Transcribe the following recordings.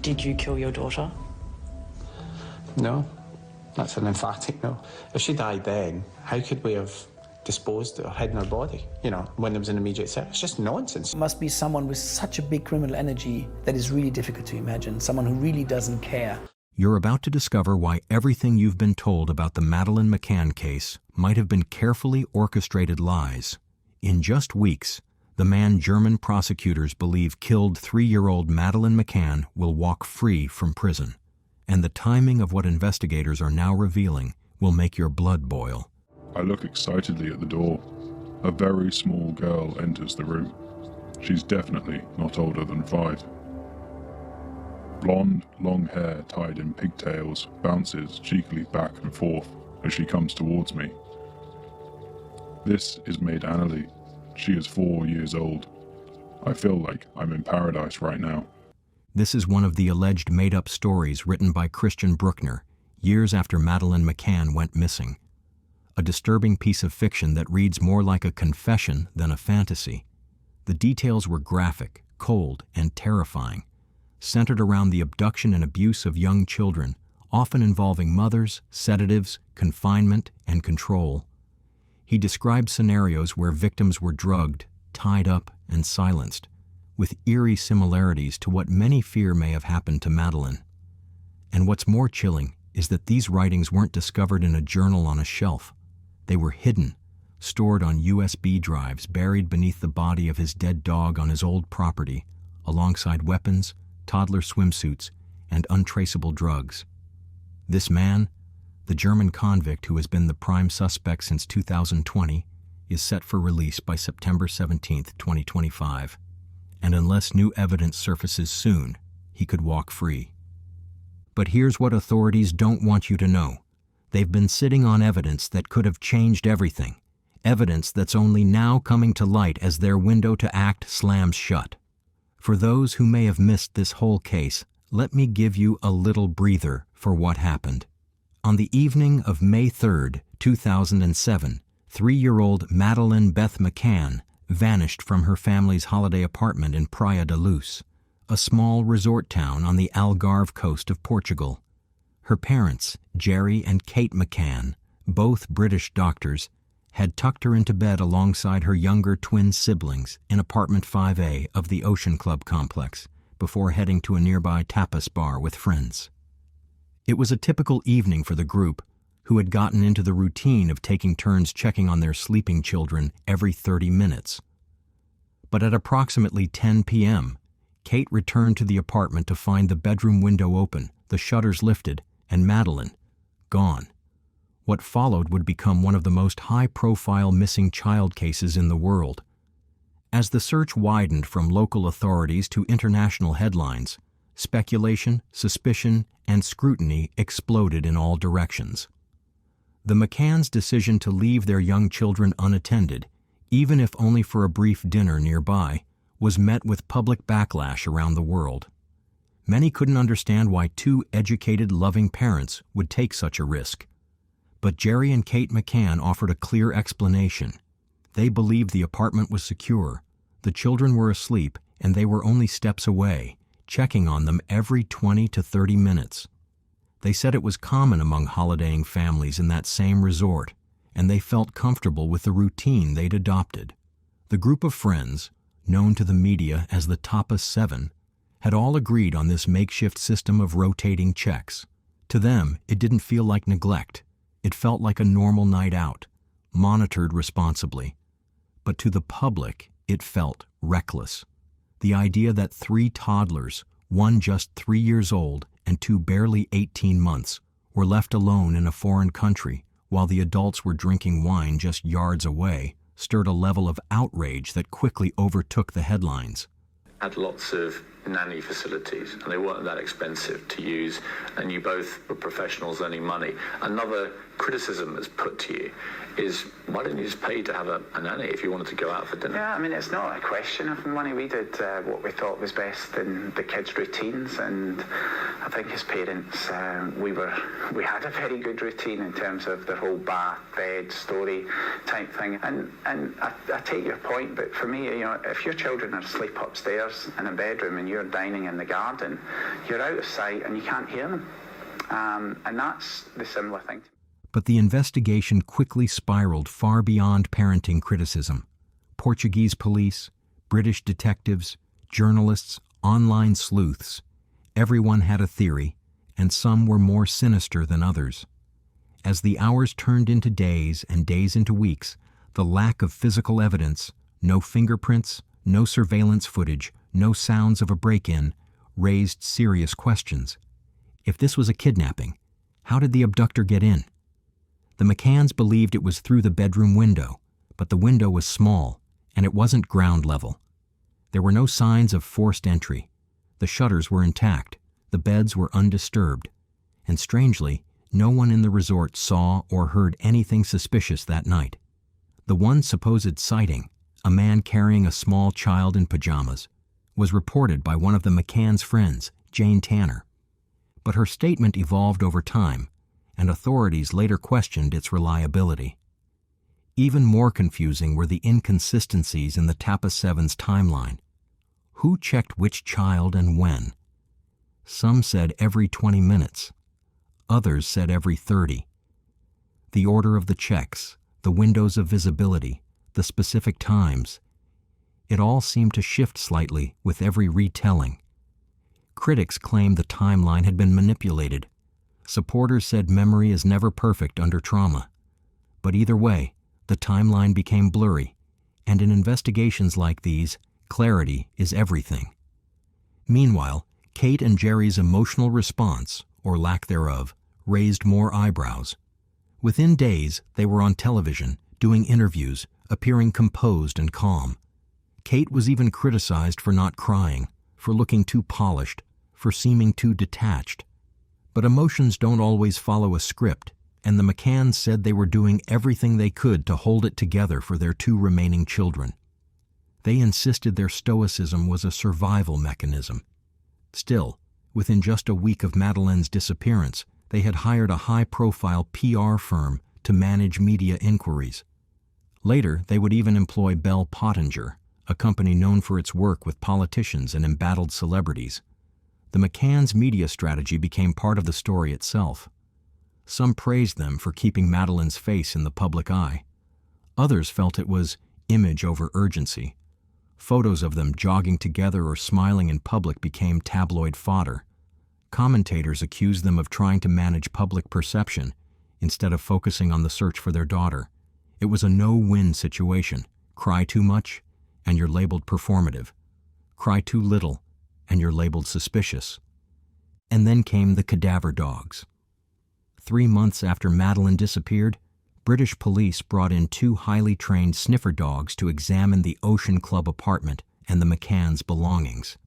Did you kill your daughter? No, that's an emphatic no. If she died then, how could we have disposed or hidden her body, you know, when there was an immediate threat? It's just nonsense. It must be someone with such a big criminal energy that is really difficult to imagine, someone who really doesn't care. You're about to discover why everything you've been told about the Madeleine McCann case might have been carefully orchestrated lies. In just weeks, the man German prosecutors believe killed 3-year-old Madeleine McCann will walk free from prison. And the timing of what investigators are now revealing will make your blood boil. I look excitedly at the door. A very small girl enters the room. She's definitely not older than 5. Blonde, long hair tied in pigtails bounces cheekily back and forth as she comes towards me. This is maid Annalie. She is 4 years old. I feel like I'm in paradise right now. This is one of the alleged made-up stories written by Christian Brookner years after Madeleine McCann went missing. A disturbing piece of fiction that reads more like a confession than a fantasy. The details were graphic, cold, and terrifying, centered around the abduction and abuse of young children, often involving mothers, sedatives, confinement, and control. He described scenarios where victims were drugged, tied up, and silenced, with eerie similarities to what many fear may have happened to Madeleine. And what's more chilling is that these writings weren't discovered in a journal on a shelf. They were hidden, stored on USB drives buried beneath the body of his dead dog on his old property, alongside weapons, toddler swimsuits, and untraceable drugs. This man, the German convict who has been the prime suspect since 2020, is set for release by September 17, 2025. And unless new evidence surfaces soon, he could walk free. But here's what authorities don't want you to know. They've been sitting on evidence that could have changed everything. Evidence that's only now coming to light as their window to act slams shut. For those who may have missed this whole case, let me give you a little breather for what happened. On the evening of May 3, 2007, 3-year-old Madeleine Beth McCann vanished from her family's holiday apartment in Praia da Luz, a small resort town on the Algarve coast of Portugal. Her parents, Jerry and Kate McCann, both British doctors, had tucked her into bed alongside her younger twin siblings in apartment 5A of the Ocean Club complex before heading to a nearby tapas bar with friends. It was a typical evening for the group, who had gotten into the routine of taking turns checking on their sleeping children every 30 minutes. But at approximately 10 p.m., Kate returned to the apartment to find the bedroom window open, the shutters lifted, and Madeleine gone. What followed would become one of the most high-profile missing child cases in the world. As the search widened from local authorities to international headlines, speculation, suspicion, and scrutiny exploded in all directions. The McCanns' decision to leave their young children unattended, even if only for a brief dinner nearby, was met with public backlash around the world. Many couldn't understand why 2 educated, loving parents would take such a risk. But Jerry and Kate McCann offered a clear explanation. They believed the apartment was secure, the children were asleep, and they were only steps away, checking on them every 20 to 30 minutes. They said it was common among holidaying families in that same resort, and they felt comfortable with the routine they'd adopted. The group of friends, known to the media as the Tapas 7, had all agreed on this makeshift system of rotating checks. To them, it didn't feel like neglect. It felt like a normal night out, monitored responsibly. But to the public, it felt reckless. The idea that 3 toddlers, one just 3 years old and 2 barely 18 months, were left alone in a foreign country while the adults were drinking wine just yards away stirred a level of outrage that quickly overtook the headlines. Had lots of nanny facilities and they weren't that expensive to use, and you both were professionals earning money. Another criticism that's put to you is, why didn't you just pay to have a nanny if you wanted to go out for dinner? Yeah, I mean, it's not a question of money. We did what we thought was best in the kids' routines, and I think as parents, we had a very good routine in terms of the whole bath, bed, story type thing. And I take your point, but for me, if your children are asleep upstairs in a bedroom and you're dining in the garden, you're out of sight and you can't hear them. And that's the similar thing. But the investigation quickly spiraled far beyond parenting criticism. Portuguese police, British detectives, journalists, online sleuths, everyone had a theory, and some were more sinister than others. As the hours turned into days and days into weeks, the lack of physical evidence, no fingerprints, no surveillance footage, no sounds of a break-in, raised serious questions. If this was a kidnapping, how did the abductor get in? The McCanns believed it was through the bedroom window, but the window was small, and it wasn't ground level. There were no signs of forced entry. The shutters were intact, the beds were undisturbed, and strangely, no one in the resort saw or heard anything suspicious that night. The one supposed sighting, a man carrying a small child in pajamas, was reported by one of the McCann's friends, Jane Tanner. But her statement evolved over time, and authorities later questioned its reliability. Even more confusing were the inconsistencies in the Tappa 7's timeline. Who checked which child and when? Some said every 20 minutes. Others said every 30. The order of the checks, the windows of visibility, the specific times, it all seemed to shift slightly with every retelling. Critics claimed the timeline had been manipulated. Supporters said memory is never perfect under trauma. But either way, the timeline became blurry, and in investigations like these, clarity is everything. Meanwhile, Kate and Jerry's emotional response, or lack thereof, raised more eyebrows. Within days, they were on television, doing interviews, appearing composed and calm. Kate was even criticized for not crying, for looking too polished, for seeming too detached. But emotions don't always follow a script, and the McCanns said they were doing everything they could to hold it together for their two remaining children. They insisted their stoicism was a survival mechanism. Still, within just a week of Madeleine's disappearance, they had hired a high-profile PR firm to manage media inquiries. Later, they would even employ Bell Pottinger, a company known for its work with politicians and embattled celebrities. The McCanns' media strategy became part of the story itself. Some praised them for keeping Madeleine's face in the public eye. Others felt it was image over urgency. Photos of them jogging together or smiling in public became tabloid fodder. Commentators accused them of trying to manage public perception instead of focusing on the search for their daughter. It was a no-win situation. Cry too much, and you're labeled performative. Cry too little, and you're labeled suspicious. And then came the Cadaver dogs. 3 months after Madeleine disappeared, British police brought in 2 highly trained sniffer dogs to examine the Ocean Club apartment and the McCanns' belongings.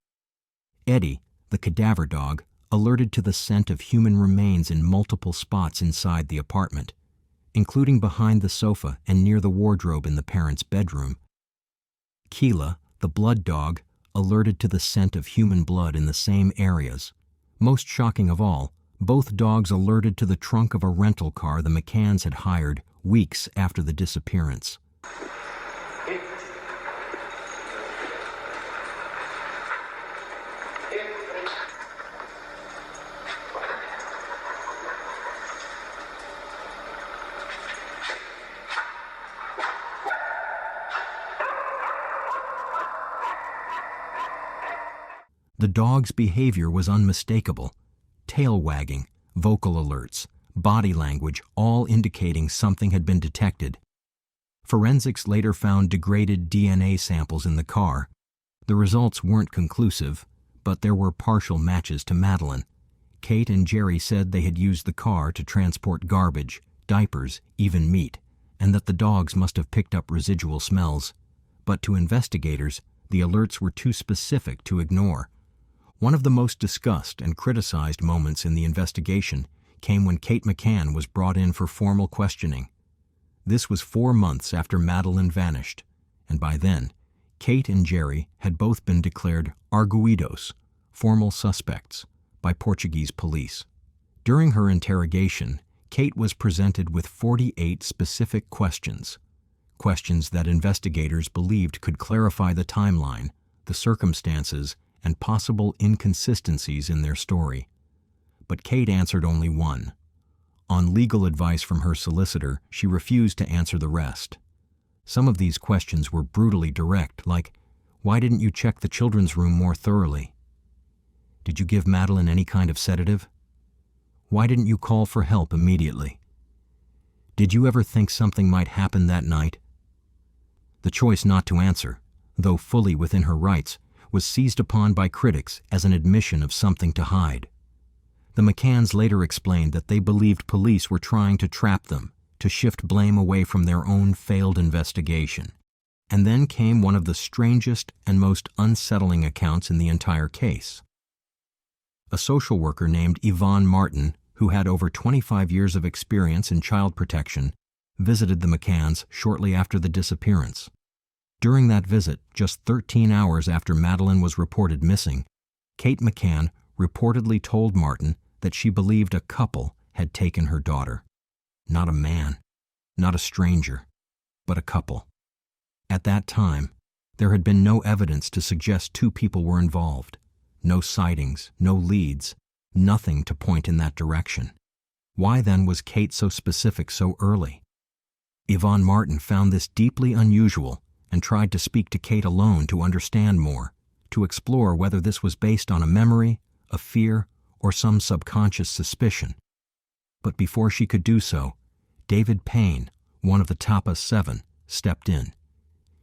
Eddie, the Cadaver dog, alerted to the scent of human remains in multiple spots inside the apartment, including behind the sofa and near the wardrobe in the parents' bedroom. Keela, the blood dog, alerted to the scent of human blood in the same areas. Most shocking of all, both dogs alerted to the trunk of a rental car the McCanns had hired weeks after the disappearance. The dog's behavior was unmistakable. Tail wagging, vocal alerts, body language, all indicating something had been detected. Forensics later found degraded DNA samples in the car. The results weren't conclusive, but there were partial matches to Madeleine. Kate and Jerry said they had used the car to transport garbage, diapers, even meat, and that the dogs must have picked up residual smells. But to investigators, the alerts were too specific to ignore. One of the most discussed and criticized moments in the investigation came when Kate McCann was brought in for formal questioning. This was 4 months after Madeleine vanished, and by then, Kate and Jerry had both been declared arguidos, formal suspects, by Portuguese police. During her interrogation, Kate was presented with 48 specific questions that investigators believed could clarify the timeline, the circumstances, and possible inconsistencies in their story. But Kate answered only one. On legal advice from her solicitor, she refused to answer the rest. Some of these questions were brutally direct, like, why didn't you check the children's room more thoroughly? Did you give Madeleine any kind of sedative? Why didn't you call for help immediately? Did you ever think something might happen that night? The choice not to answer, though fully within her rights, was seized upon by critics as an admission of something to hide. The McCanns later explained that they believed police were trying to trap them, to shift blame away from their own failed investigation. And then came one of the strangest and most unsettling accounts in the entire case. A social worker named Yvonne Martin, who had over 25 years of experience in child protection, visited the McCanns shortly after the disappearance. During that visit, just 13 hours after Madeleine was reported missing, Kate McCann reportedly told Martin that she believed a couple had taken her daughter. Not a man, not a stranger, but a couple. At that time, there had been no evidence to suggest two people were involved. No sightings, no leads, nothing to point in that direction. Why then was Kate so specific so early? Yvonne Martin found this deeply unusual and tried to speak to Kate alone to understand more, to explore whether this was based on a memory, a fear, or some subconscious suspicion. But before she could do so, David Payne, one of the Tapa 7, stepped in.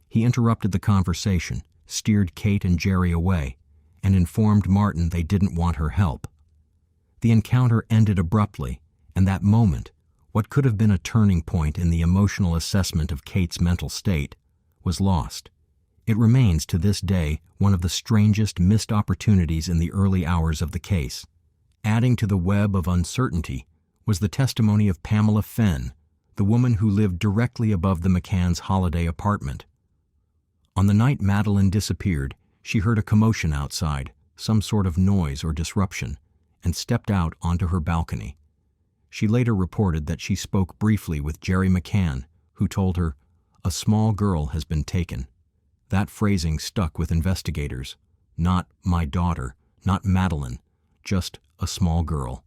He interrupted the conversation, steered Kate and Jerry away, and informed Martin they didn't want her help. The encounter ended abruptly, and that moment, what could have been a turning point in the emotional assessment of Kate's mental state, was lost. It remains to this day one of the strangest missed opportunities in the early hours of the case. Adding to the web of uncertainty was the testimony of Pamela Fenn, the woman who lived directly above the McCann's holiday apartment. On the night Madeleine disappeared, she heard a commotion outside, some sort of noise or disruption, and stepped out onto her balcony. She later reported that she spoke briefly with Jerry McCann, who told her, "A small girl has been taken." That phrasing stuck with investigators. Not my daughter, not Madeleine, just a small girl.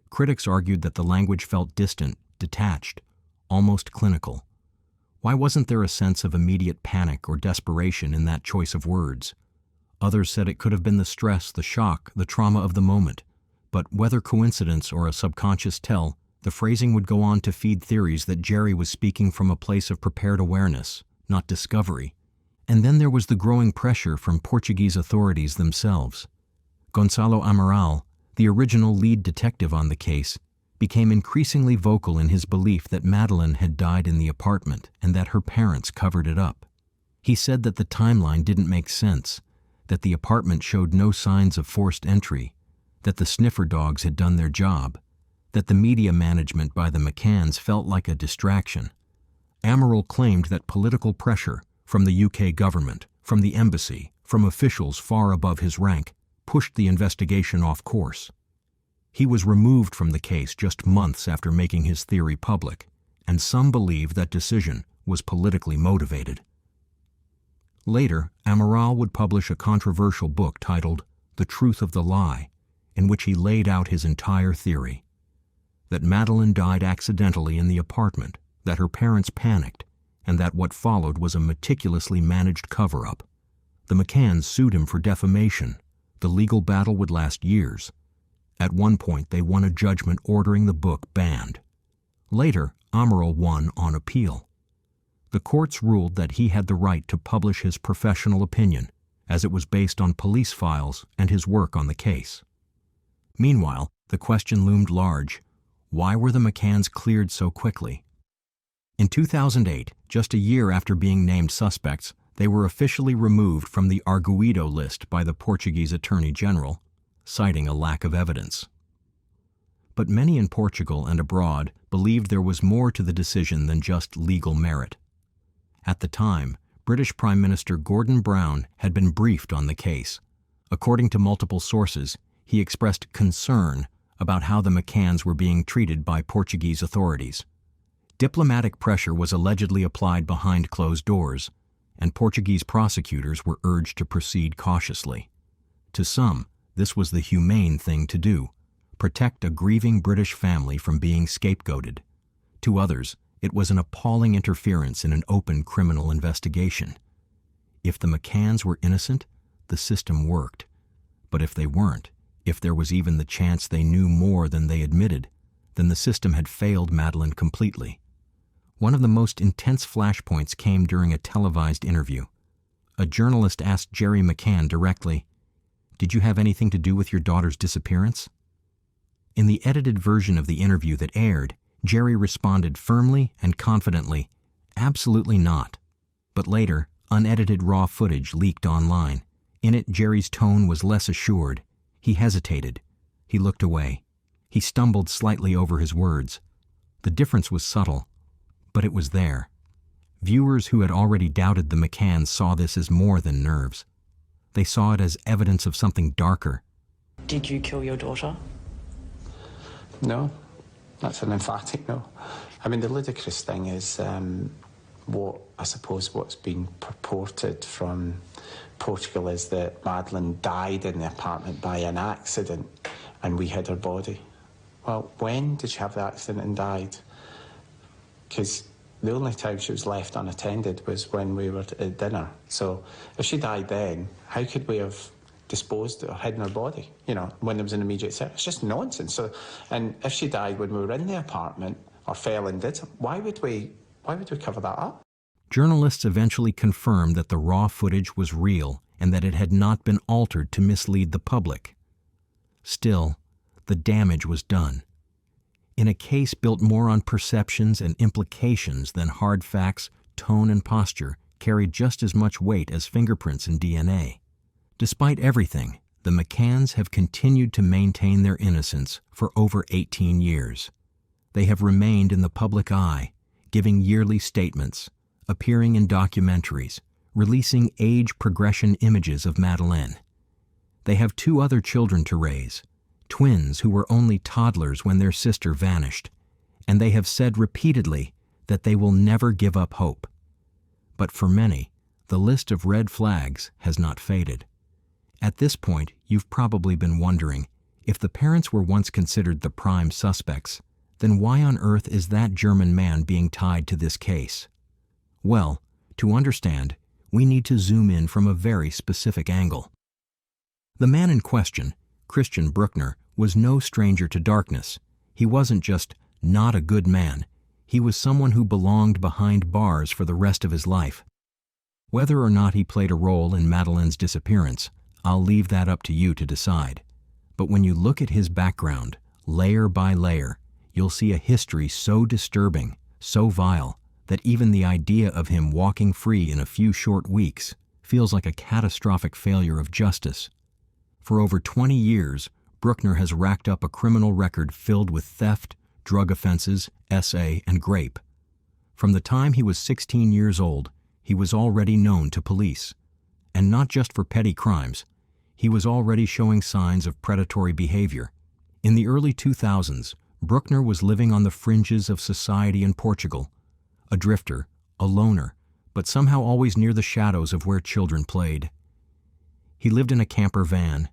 Critics argued that the language felt distant, detached, almost clinical. Why wasn't there a sense of immediate panic or desperation in that choice of words? Others said it could have been the stress, the shock, the trauma of the moment. But whether coincidence or a subconscious tell, the phrasing would go on to feed theories that Jerry was speaking from a place of prepared awareness, not discovery. And then there was the growing pressure from Portuguese authorities themselves. Gonçalo Amaral, the original lead detective on the case, became increasingly vocal in his belief that Madeleine had died in the apartment and that her parents covered it up. He said that the timeline didn't make sense, that the apartment showed no signs of forced entry, that the sniffer dogs had done their job, that the media management by the McCanns felt like a distraction. Amaral claimed that political pressure from the UK government, from the embassy, from officials far above his rank, pushed the investigation off course. He was removed from the case just months after making his theory public, and some believe that decision was politically motivated. Later, Amaral would publish a controversial book titled The Truth of the Lie, in which he laid out his entire theory. That Madeleine died accidentally in the apartment, that her parents panicked, and that what followed was a meticulously managed cover-up. The McCanns sued him for defamation. The legal battle would last years. At one point, they won a judgment ordering the book banned. Later, Amaral won on appeal. The courts ruled that he had the right to publish his professional opinion, as it was based on police files and his work on the case. Meanwhile, the question loomed large. Why were the McCanns cleared so quickly? In 2008, just a year after being named suspects, they were officially removed from the Arguido list by the Portuguese Attorney General, citing a lack of evidence. But many in Portugal and abroad believed there was more to the decision than just legal merit. At the time, British Prime Minister Gordon Brown had been briefed on the case. According to multiple sources, he expressed concern about how the McCanns were being treated by Portuguese authorities. Diplomatic pressure was allegedly applied behind closed doors, and Portuguese prosecutors were urged to proceed cautiously. To some, this was the humane thing to do, protect a grieving British family from being scapegoated. To others, it was an appalling interference in an open criminal investigation. If the McCanns were innocent, the system worked. But if they weren't, if there was even the chance they knew more than they admitted, then the system had failed Madeleine completely. One of the most intense flashpoints came during a televised interview. A journalist asked Jerry McCann directly, "Did you have anything to do with your daughter's disappearance?" In the edited version of the interview that aired, Jerry responded firmly and confidently, "Absolutely not." But later, unedited raw footage leaked online. In it, Jerry's tone was less assured. He hesitated. He looked away. He stumbled slightly over his words. The difference was subtle, but it was there. Viewers who had already doubted the McCanns saw this as more than nerves. They saw it as evidence of something darker. Did you kill your daughter? No, that's an emphatic no. I mean, the ludicrous thing is what's been purported from Portugal is that Madeleine died in the apartment by an accident and we hid her body. Well, when did she have the accident and died? Because the only time she was left unattended was when we were at dinner. So if she died then, how could we have disposed or hidden her body, when there was an immediate threat? It's just nonsense. So, and if she died when we were in the apartment or fell and did something, why would we cover that up? Journalists eventually confirmed that the raw footage was real and that it had not been altered to mislead the public. Still, the damage was done. In a case built more on perceptions and implications than hard facts, tone and posture carried just as much weight as fingerprints and DNA. Despite everything, the McCanns have continued to maintain their innocence for over 18 years. They have remained in the public eye, giving yearly statements, appearing in documentaries, releasing age progression images of Madeleine. They have 2 other children to raise, twins who were only toddlers when their sister vanished, and they have said repeatedly that they will never give up hope. But for many, the list of red flags has not faded. At this point, you've probably been wondering, if the parents were once considered the prime suspects, then why on earth is that German man being tied to this case? Well, to understand, we need to zoom in from a very specific angle. The man in question, Christian Brookner, was no stranger to darkness. He wasn't just not a good man. He was someone who belonged behind bars for the rest of his life. Whether or not he played a role in Madeleine's disappearance, I'll leave that up to you to decide. But when you look at his background, layer by layer, you'll see a history so disturbing, so vile, that even the idea of him walking free in a few short weeks feels like a catastrophic failure of justice. For over 20 years, Brookner has racked up a criminal record filled with theft, drug offenses, SA, and grape. From the time he was 16 years old, he was already known to police. And not just for petty crimes. He was already showing signs of predatory behavior. In the early 2000s, Brookner was living on the fringes of society in Portugal, a drifter, a loner, but somehow always near the shadows of where children played. He lived in a camper van.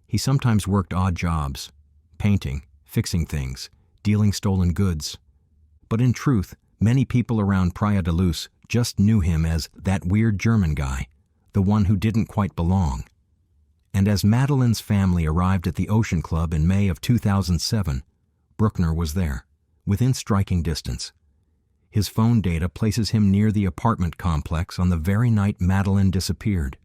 He sometimes worked odd jobs, painting, fixing things, dealing stolen goods. But in truth, many people around Praia da Luz just knew him as that weird German guy, the one who didn't quite belong. And as Madeleine's family arrived at the Ocean Club in May of 2007, Brookner was there, within striking distance. His phone data places him near the apartment complex on the very night Madeleine disappeared.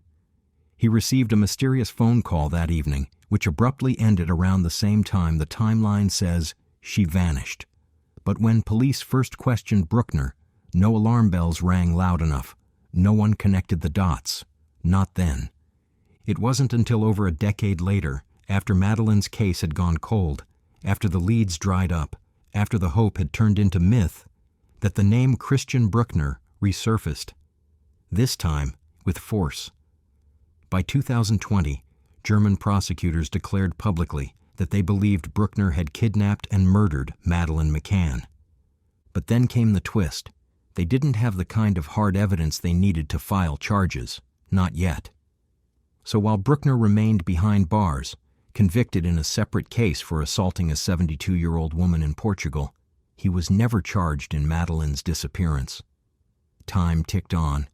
He received a mysterious phone call that evening, which abruptly ended around the same time the timeline says she vanished. But when police first questioned Brookner, no alarm bells rang loud enough. No one connected the dots. Not then. It wasn't until over a decade later, after Madeleine's case had gone cold, after the leads dried up, after the hope had turned into myth, that the name Christian Brookner resurfaced. This time, with force. By 2020, German prosecutors declared publicly that they believed Brookner had kidnapped and murdered Madeleine McCann. But then came the twist. They didn't have the kind of hard evidence they needed to file charges. Not yet. So while Brookner remained behind bars, convicted in a separate case for assaulting a 72-year-old woman in Portugal, he was never charged in Madeleine's disappearance. Time ticked on,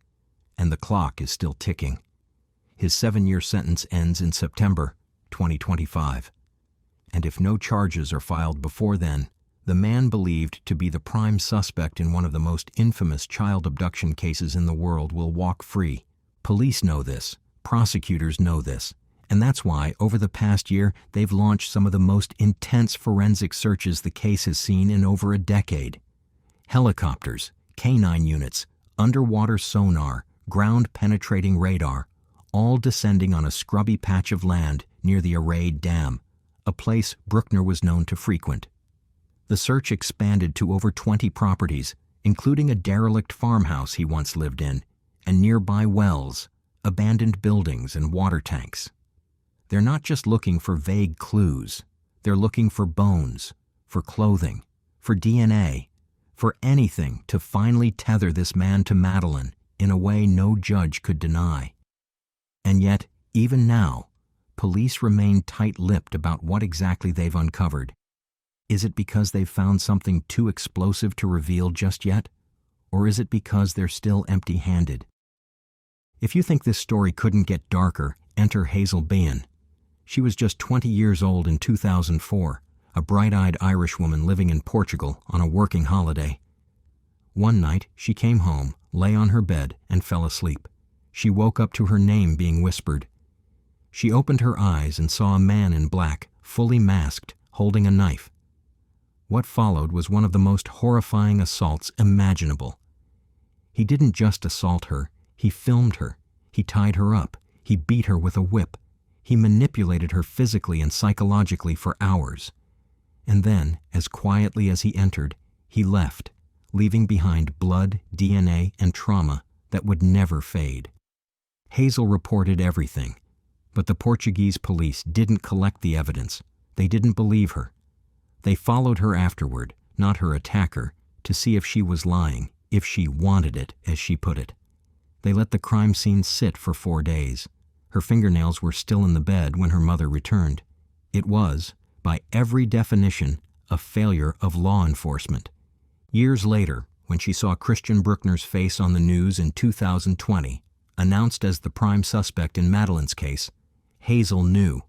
and the clock is still ticking. His 7-year sentence ends in September 2025. And if no charges are filed before then, the man believed to be the prime suspect in one of the most infamous child abduction cases in the world will walk free. Police know this, prosecutors know this, and that's why, over the past year, they've launched some of the most intense forensic searches the case has seen in over a decade. Helicopters, canine units, underwater sonar, ground-penetrating radar, all descending on a scrubby patch of land near the Arade Dam, a place Brookner was known to frequent. The search expanded to over 20 properties, including a derelict farmhouse he once lived in, and nearby wells, abandoned buildings, and water tanks. They're not just looking for vague clues. They're looking for bones, for clothing, for DNA, for anything to finally tether this man to Madeleine in a way no judge could deny. And yet, even now, police remain tight-lipped about what exactly they've uncovered. Is it because they've found something too explosive to reveal just yet? Or is it because they're still empty-handed? If you think this story couldn't get darker, enter Hazel Bon. She was just 20 years old in 2004, a bright-eyed Irish woman living in Portugal on a working holiday. One night, she came home, lay on her bed, and fell asleep. She woke up to her name being whispered. She opened her eyes and saw a man in black, fully masked, holding a knife. What followed was one of the most horrifying assaults imaginable. He didn't just assault her, he filmed her, he tied her up, he beat her with a whip, he manipulated her physically and psychologically for hours. And then, as quietly as he entered, he left, leaving behind blood, DNA, and trauma that would never fade. Hazel reported everything, but the Portuguese police didn't collect the evidence. They didn't believe her. They followed her afterward, not her attacker, to see if she was lying, if she wanted it, as she put it. They let the crime scene sit for 4 days. Her fingernails were still in the bed when her mother returned. It was, by every definition, a failure of law enforcement. Years later, when she saw Christian Brookner's face on the news in 2020, announced as the prime suspect in Madeleine's case, Hazel knew.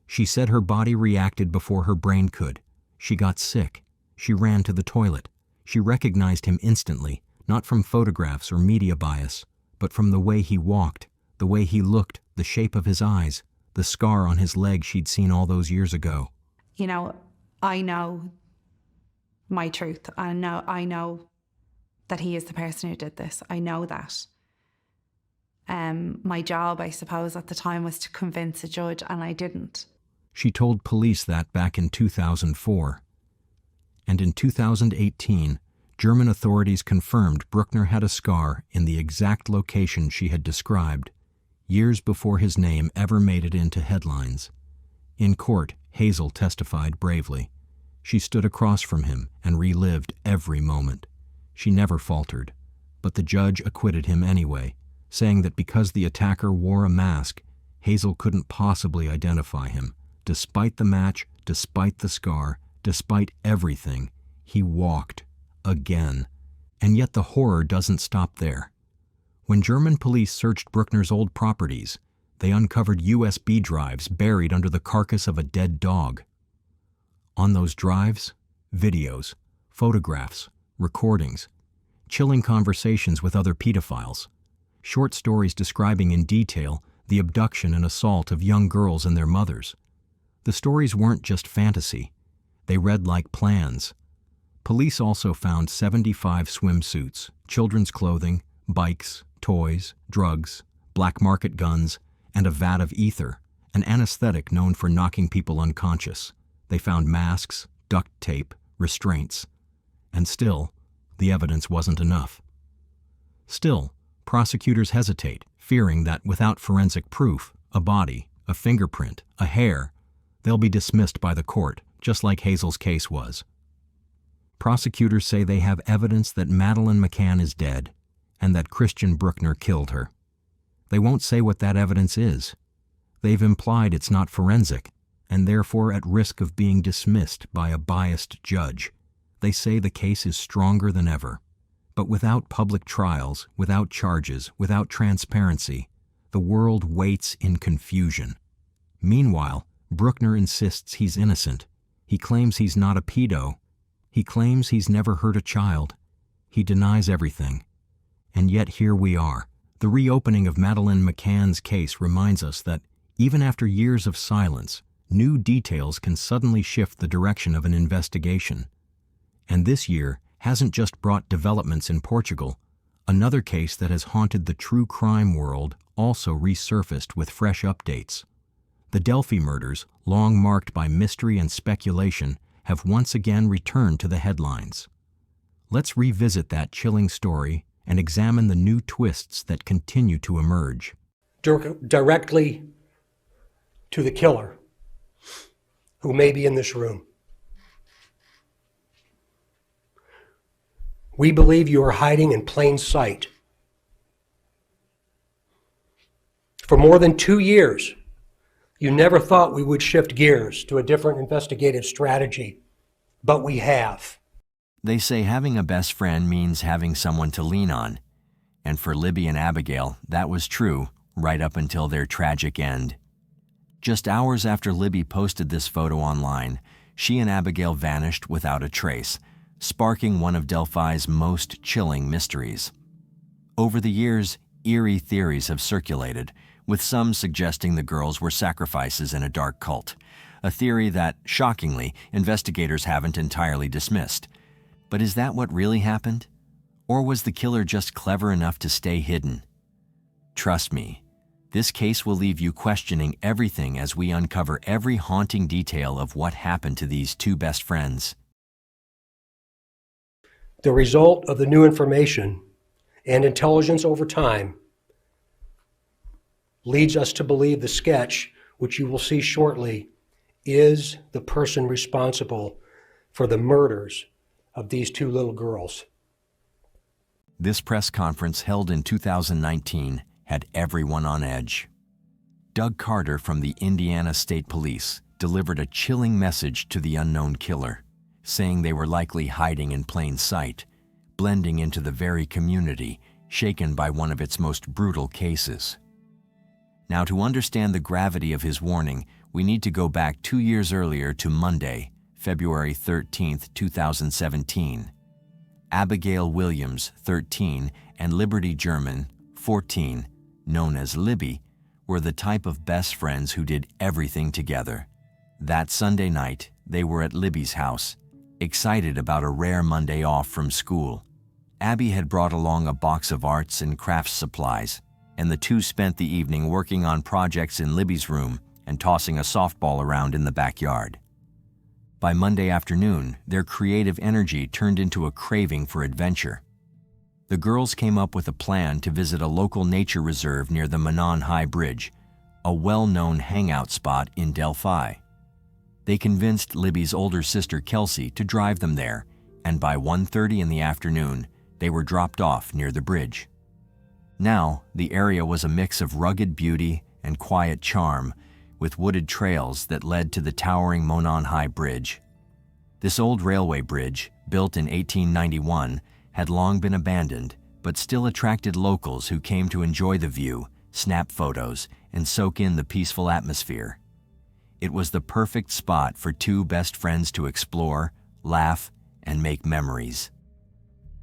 She said her body reacted before her brain could. She got sick. She ran to the toilet. She recognized him instantly, not from photographs or media bias, but from the way he walked, the way he looked, the shape of his eyes, the scar on his leg she'd seen all those years ago. You know, I know my truth. I know that he is the person who did this. I know that. My job, I suppose, at the time was to convince a judge, and I didn't. She told police that back in 2004. And in 2018, German authorities confirmed Brookner had a scar in the exact location she had described, years before his name ever made it into headlines. In court, Hazel testified bravely. She stood across from him and relived every moment. She never faltered, but the judge acquitted him anyway, saying that because the attacker wore a mask, Hazel couldn't possibly identify him. Despite the match, despite the scar, despite everything, he walked again. And yet the horror doesn't stop there. When German police searched Brookner's old properties, they uncovered USB drives buried under the carcass of a dead dog. On those drives, videos, photographs, recordings, chilling conversations with other pedophiles, short stories describing in detail the abduction and assault of young girls and their mothers. The stories weren't just fantasy. They read like plans. Police also found 75 swimsuits, children's clothing, bikes, toys, drugs, black market guns, and a vat of ether, an anesthetic known for knocking people unconscious. They found masks, duct tape, restraints. And still, the evidence wasn't enough. Still, prosecutors hesitate, fearing that without forensic proof, a body, a fingerprint, a hair, they'll be dismissed by the court, just like Hazel's case was. Prosecutors say they have evidence that Madeleine McCann is dead and that Christian Brookner killed her. They won't say what that evidence is. They've implied it's not forensic and therefore at risk of being dismissed by a biased judge. They say the case is stronger than ever. But without public trials, without charges, without transparency, the world waits in confusion. Meanwhile, Brookner insists he's innocent. He claims he's not a pedo. He claims he's never hurt a child. He denies everything. And yet here we are. The reopening of Madeleine McCann's case reminds us that, even after years of silence, new details can suddenly shift the direction of an investigation. And this year hasn't just brought developments in Portugal. Another case that has haunted the true crime world also resurfaced with fresh updates. The Delphi murders, long marked by mystery and speculation, have once again returned to the headlines. Let's revisit that chilling story and examine the new twists that continue to emerge. Directly to the killer, who may be in this room. We believe you are hiding in plain sight. For more than 2 years, you never thought we would shift gears to a different investigative strategy, but we have. They say having a best friend means having someone to lean on. And for Libby and Abigail, that was true right up until their tragic end. Just hours after Libby posted this photo online, she and Abigail vanished without a trace, sparking one of Delphi's most chilling mysteries. Over the years, eerie theories have circulated, with some suggesting the girls were sacrifices in a dark cult, a theory that, shockingly, investigators haven't entirely dismissed. But is that what really happened? Or was the killer just clever enough to stay hidden? Trust me, this case will leave you questioning everything as we uncover every haunting detail of what happened to these two best friends. The result of the new information and intelligence over time leads us to believe the sketch, which you will see shortly, is the person responsible for the murders of these two little girls. This press conference held in 2019 had everyone on edge. Doug Carter from the Indiana State Police delivered a chilling message to the unknown killer, saying they were likely hiding in plain sight, blending into the very community shaken by one of its most brutal cases. Now, to understand the gravity of his warning, we need to go back 2 years earlier to Monday, February 13, 2017. Abigail Williams, 13, and Liberty German, 14, known as Libby, were the type of best friends who did everything together. That Sunday night, they were at Libby's house, excited about a rare Monday off from school. Abby had brought along a box of arts and crafts supplies, and the two spent the evening working on projects in Libby's room and tossing a softball around in the backyard. By Monday afternoon, their creative energy turned into a craving for adventure. The girls came up with a plan to visit a local nature reserve near the Manon High Bridge, a well-known hangout spot in Delphi. They convinced Libby's older sister Kelsey to drive them there, and by 1:30 in the afternoon, they were dropped off near the bridge. Now, the area was a mix of rugged beauty and quiet charm, with wooded trails that led to the towering Manon High Bridge. This old railway bridge, built in 1891, had long been abandoned, but still attracted locals who came to enjoy the view, snap photos, and soak in the peaceful atmosphere. It was the perfect spot for two best friends to explore, laugh, and make memories.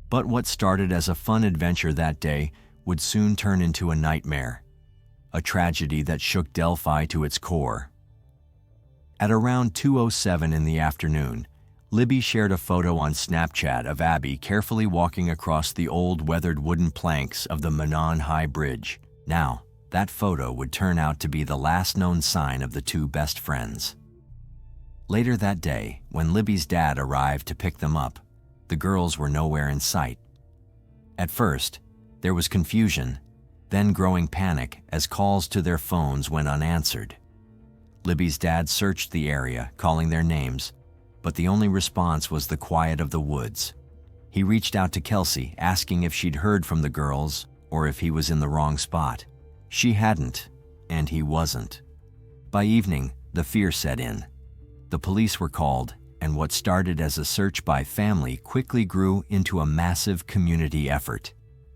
But what started as a fun adventure that day would soon turn into a nightmare, a tragedy that shook Delphi to its core. At around 2:07 in the afternoon, Libby shared a photo on Snapchat of Abby carefully walking across the old weathered wooden planks of the Manon High Bridge. Now, that photo would turn out to be the last known sign of the two best friends. Later that day, when Libby's dad arrived to pick them up, the girls were nowhere in sight. At first, there was confusion, then growing panic as calls to their phones went unanswered. Libby's dad searched the area, calling their names, but the only response was the quiet of the woods. He reached out to Kelsey, asking if she'd heard from the girls or if he was in the wrong spot. She hadn't, and he wasn't. By evening, the fear set in. The police were called, and what started as a search by family quickly grew into a massive community effort.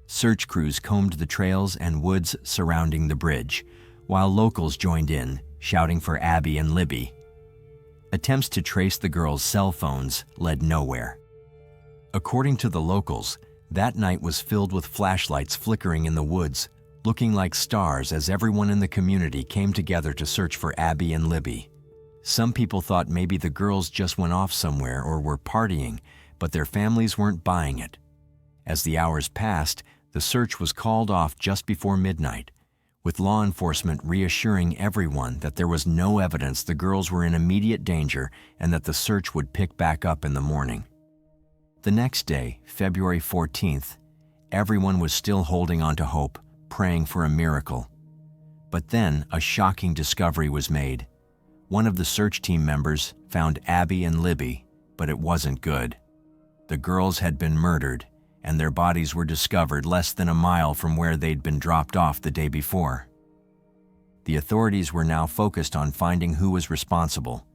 Search crews combed the trails and woods surrounding the bridge, while locals joined in, shouting for Abby and Libby. Attempts to trace the girls' cell phones led nowhere. According to the locals, that night was filled with flashlights flickering in the woods, looking like stars as everyone in the community came together to search for Abby and Libby. Some people thought maybe the girls just went off somewhere or were partying, but their families weren't buying it. As the hours passed, the search was called off just before midnight, with law enforcement reassuring everyone that there was no evidence the girls were in immediate danger and that the search would pick back up in the morning. The next day, February 14th, everyone was still holding on to hope, praying for a miracle. But then a shocking discovery was made. One of the search team members found Abby and Libby, but it wasn't good. The girls had been murdered, and their bodies were discovered less than a mile from where they'd been dropped off the day before. The authorities were now focused on finding who was responsible,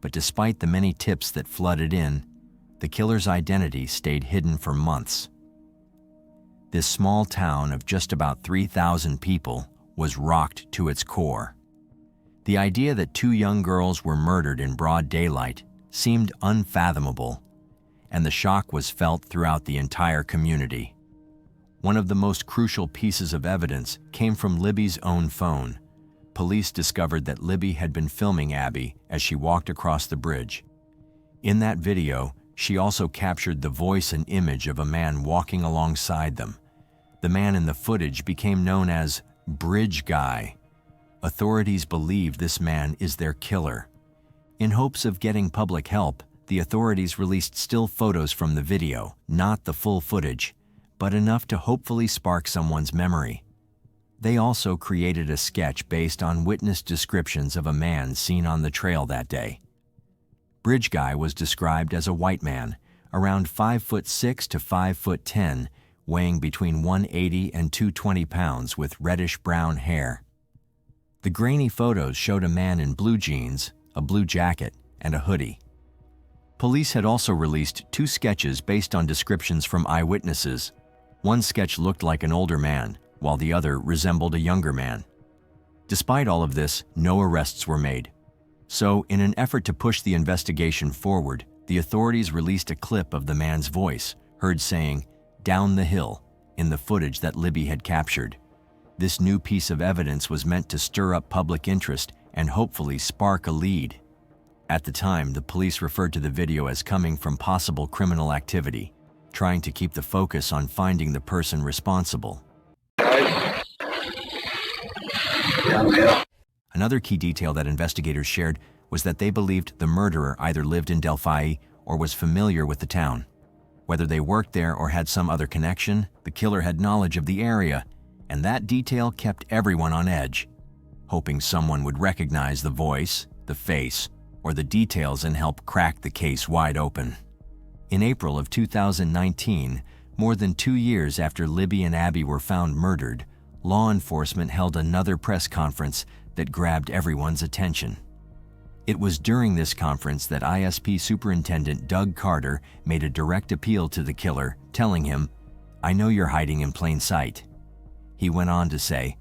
but despite the many tips that flooded in, the killer's identity stayed hidden for months. This small town of just about 3,000 people was rocked to its core. The idea that two young girls were murdered in broad daylight seemed unfathomable, and the shock was felt throughout the entire community. One of the most crucial pieces of evidence came from Libby's own phone. Police discovered that Libby had been filming Abby as she walked across the bridge. In that video, she also captured the voice and image of a man walking alongside them. The man in the footage became known as Bridge Guy. Authorities believe this man is their killer. In hopes of getting public help, the authorities released still photos from the video, not the full footage, but enough to hopefully spark someone's memory. They also created a sketch based on witness descriptions of a man seen on the trail that day. Bridge Guy was described as a white man, around 5'6" to 5'10", weighing between 180 and 220 pounds with reddish-brown hair. The grainy photos showed a man in blue jeans, a blue jacket, and a hoodie. Police had also released 2 sketches based on descriptions from eyewitnesses. One sketch looked like an older man, while the other resembled a younger man. Despite all of this, no arrests were made. So, in an effort to push the investigation forward, the authorities released a clip of the man's voice, heard saying, "Down the hill," in the footage that Libby had captured. This new piece of evidence was meant to stir up public interest and hopefully spark a lead. At the time, the police referred to the video as coming from possible criminal activity, trying to keep the focus on finding the person responsible. Another key detail that investigators shared was that they believed the murderer either lived in Delphi or was familiar with the town. Whether they worked there or had some other connection, the killer had knowledge of the area, and that detail kept everyone on edge, hoping someone would recognize the voice, the face, or the details and help crack the case wide open. In April of 2019, more than 2 years after Libby and Abby were found murdered, law enforcement held another press conference that grabbed everyone's attention. It was during this conference that ISP Superintendent Doug Carter made a direct appeal to the killer, telling him, "I know you're hiding in plain sight." He went on to say,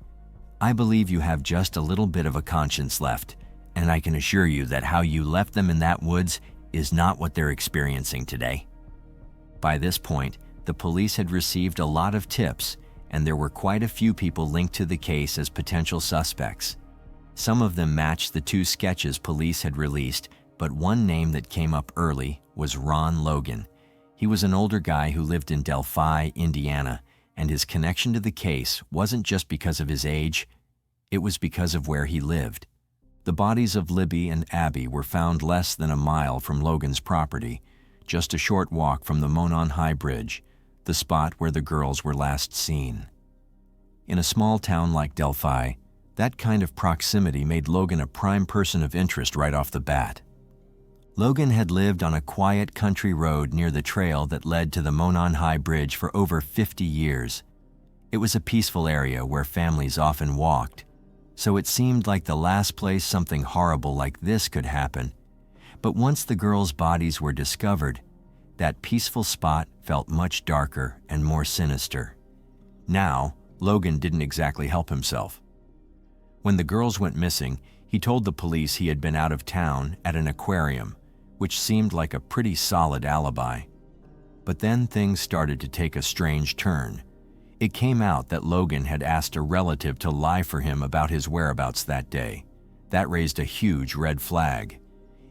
"I believe you have just a little bit of a conscience left, and I can assure you that how you left them in that woods is not what they're experiencing today." By this point, the police had received a lot of tips, and there were quite a few people linked to the case as potential suspects. Some of them matched the 2 sketches police had released, but one name that came up early was Ron Logan. He was an older guy who lived in Delphi, Indiana, and his connection to the case wasn't just because of his age, it was because of where he lived. The bodies of Libby and Abby were found less than a mile from Logan's property, just a short walk from the Monon High Bridge, the spot where the girls were last seen. In a small town like Delphi, That kind of proximity made Logan a prime person of interest right off the bat. Logan had lived on a quiet country road near the trail that led to the Monon High Bridge for over 50 years. It was a peaceful area where families often walked, so it seemed like the last place something horrible like this could happen. But once the girls' bodies were discovered, that peaceful spot felt much darker and more sinister. Now, Logan didn't exactly help himself. When the girls went missing, he told the police he had been out of town at an aquarium, which seemed like a pretty solid alibi. But then things started to take a strange turn. It came out that Logan had asked a relative to lie for him about his whereabouts that day. That raised a huge red flag.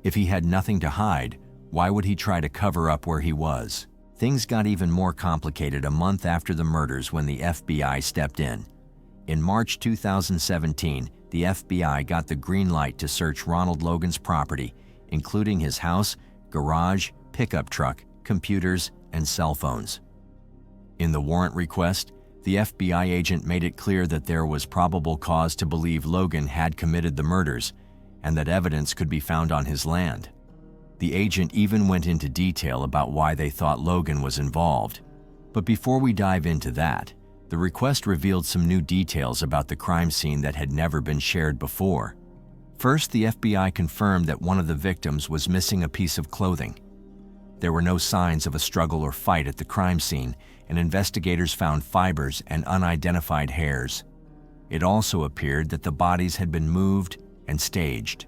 If he had nothing to hide, why would he try to cover up where he was? Things got even more complicated a month after the murders when the FBI stepped in. In March 2017, the FBI got the green light to search Ronald Logan's property, including his house, garage, pickup truck, computers, and cell phones. In the warrant request, the FBI agent made it clear that there was probable cause to believe Logan had committed the murders and that evidence could be found on his land. The agent even went into detail about why they thought Logan was involved. But before we dive into that, the request revealed some new details about the crime scene that had never been shared before. First, the FBI confirmed that one of the victims was missing a piece of clothing. There were no signs of a struggle or fight at the crime scene, and investigators found fibers and unidentified hairs. It also appeared that the bodies had been moved and staged.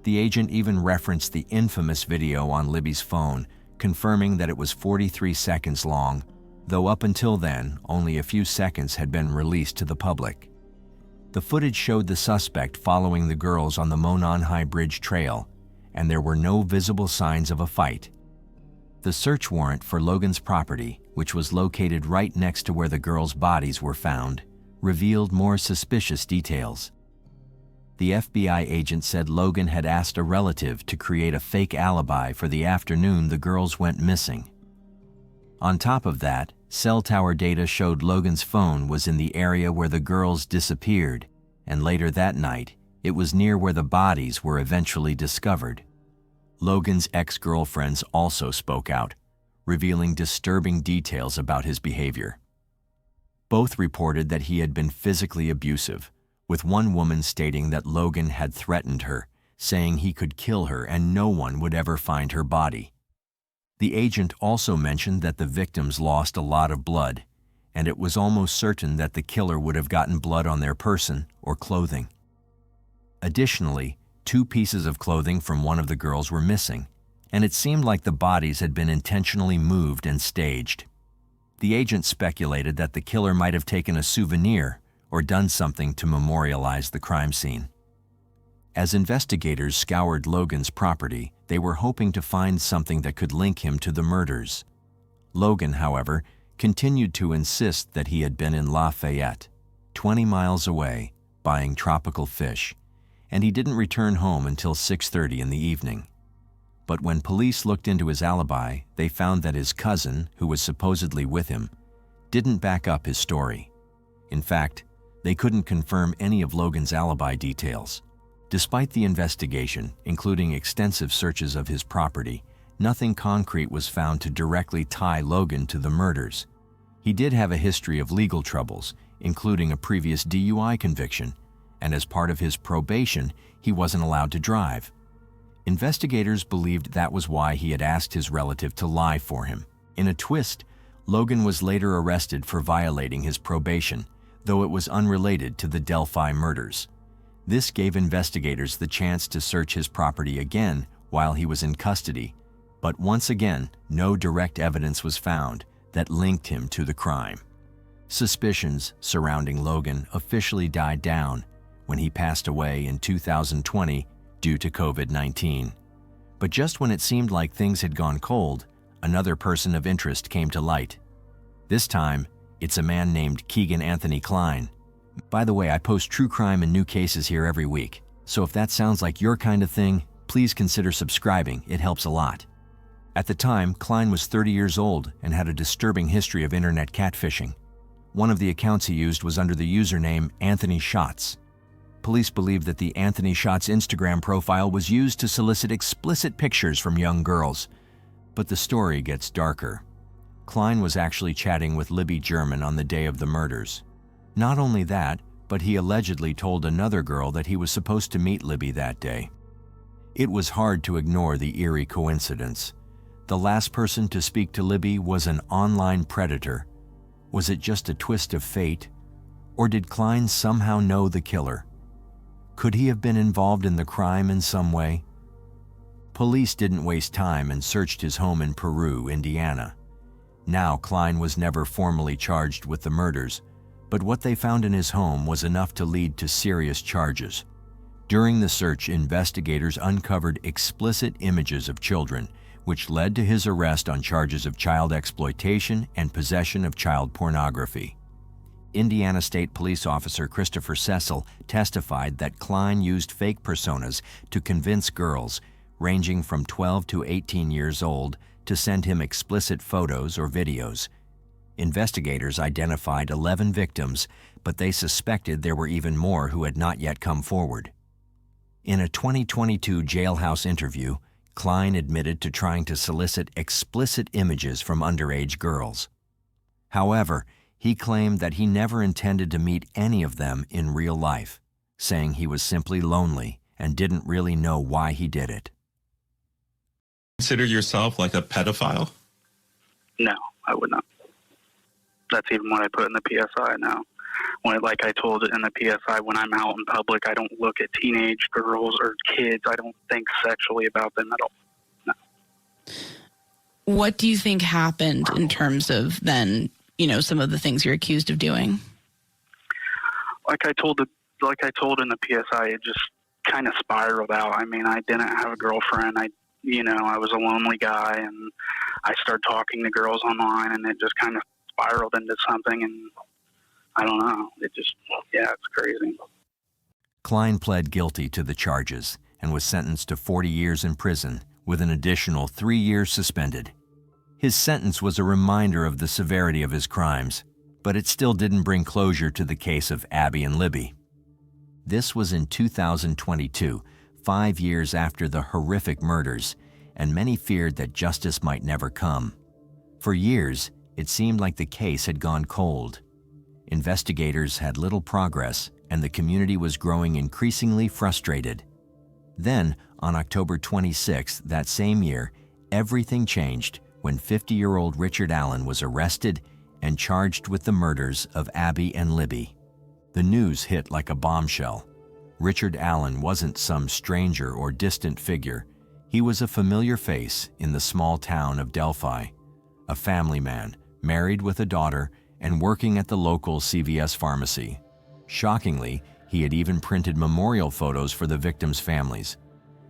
The agent even referenced the infamous video on Libby's phone, confirming that it was 43 seconds long, though up until then, only a few seconds had been released to the public. The footage showed the suspect following the girls on the Monon High Bridge trail, and there were no visible signs of a fight. The search warrant for Logan's property, which was located right next to where the girls' bodies were found, revealed more suspicious details. The FBI agent said Logan had asked a relative to create a fake alibi for the afternoon the girls went missing. On top of that, cell tower data showed Logan's phone was in the area where the girls disappeared, and later that night, it was near where the bodies were eventually discovered. Logan's ex-girlfriends also spoke out, revealing disturbing details about his behavior. Both reported that he had been physically abusive, with one woman stating that Logan had threatened her, saying he could kill her and no one would ever find her body. The agent also mentioned that the victims lost a lot of blood, and it was almost certain that the killer would have gotten blood on their person or clothing. Additionally, 2 pieces of clothing from one of the girls were missing, and it seemed like the bodies had been intentionally moved and staged. The agent speculated that the killer might have taken a souvenir or done something to memorialize the crime scene. As investigators scoured Logan's property, they were hoping to find something that could link him to the murders. Logan, however, continued to insist that he had been in Lafayette, 20 miles away, buying tropical fish, and he didn't return home until 6:30 in the evening. But when police looked into his alibi, they found that his cousin, who was supposedly with him, didn't back up his story. In fact, they couldn't confirm any of Logan's alibi details. Despite the investigation, including extensive searches of his property, nothing concrete was found to directly tie Logan to the murders. He did have a history of legal troubles, including a previous DUI conviction, and as part of his probation, he wasn't allowed to drive. Investigators believed that was why he had asked his relative to lie for him. In a twist, Logan was later arrested for violating his probation, though it was unrelated to the Delphi murders. This gave investigators the chance to search his property again while he was in custody, but once again, no direct evidence was found that linked him to the crime. Suspicions surrounding Logan officially died down when he passed away in 2020 due to COVID-19. But just when it seemed like things had gone cold, another person of interest came to light. This time, it's a man named Kegan Kline. By the way, I post true crime and new cases here every week, so if that sounds like your kind of thing, please consider subscribing. It helps a lot. At the time, Kline was 30 years old and had a disturbing history of internet catfishing. One of the accounts he used was under the username Anthony Shots. police believe that the Anthony Shots Instagram profile was used to solicit explicit pictures from young girls. But the story gets darker. Kline was actually chatting with Libby German on the day of the murders. Not only that, but he allegedly told another girl that he was supposed to meet Libby that day. It was hard to ignore the eerie coincidence. The last person to speak to Libby was an online predator. Was it just a twist of fate? Or did Kline somehow know the killer? Could he have been involved in the crime in some way? Police didn't waste time and searched his home in Peru, Indiana. Now, Kline was never formally charged with the murders, but what they found in his home was enough to lead to serious charges. During the search, investigators uncovered explicit images of children, which led to his arrest on charges of child exploitation and possession of child pornography. Indiana State Police Officer Christopher Cecil testified that Kline used fake personas to convince girls, ranging from 12 to 18 years old, to send him explicit photos or videos. Investigators identified 11 victims, but they suspected there were even more who had not yet come forward. In a 2022 jailhouse interview, Kline admitted to trying to solicit explicit images from underage girls. However, he claimed that he never intended to meet any of them in real life, saying he was simply lonely and didn't really know why he did it. Consider yourself like a pedophile? No, I would not. That's even what I put in the PSI now. Like I told it in the PSI, when I'm out in public, I don't look at teenage girls or kids. I don't think sexually about them at all. No. What do you think happened in terms of then, some of the things you're accused of doing? Like I told in the PSI, it just kind of spiraled out. I mean, I didn't have a girlfriend. I was a lonely guy, and I started talking to girls online, and it just kind of spiraled into something, and I don't know. It's crazy. Kline pled guilty to the charges and was sentenced to 40 years in prison with an additional 3 years suspended. His sentence was a reminder of the severity of his crimes, but it still didn't bring closure to the case of Abby and Libby. This was in 2022, 5 years after the horrific murders, and many feared that justice might never come. For years, it seemed like the case had gone cold. Investigators had little progress, and the community was growing increasingly frustrated. Then, on October 26th that same year, everything changed when 50-year-old Richard Allen was arrested and charged with the murders of Abby and Libby. The news hit like a bombshell. Richard Allen wasn't some stranger or distant figure. He was a familiar face in the small town of Delphi, a family man, married with a daughter, and working at the local CVS pharmacy. Shockingly, he had even printed memorial photos for the victims' families.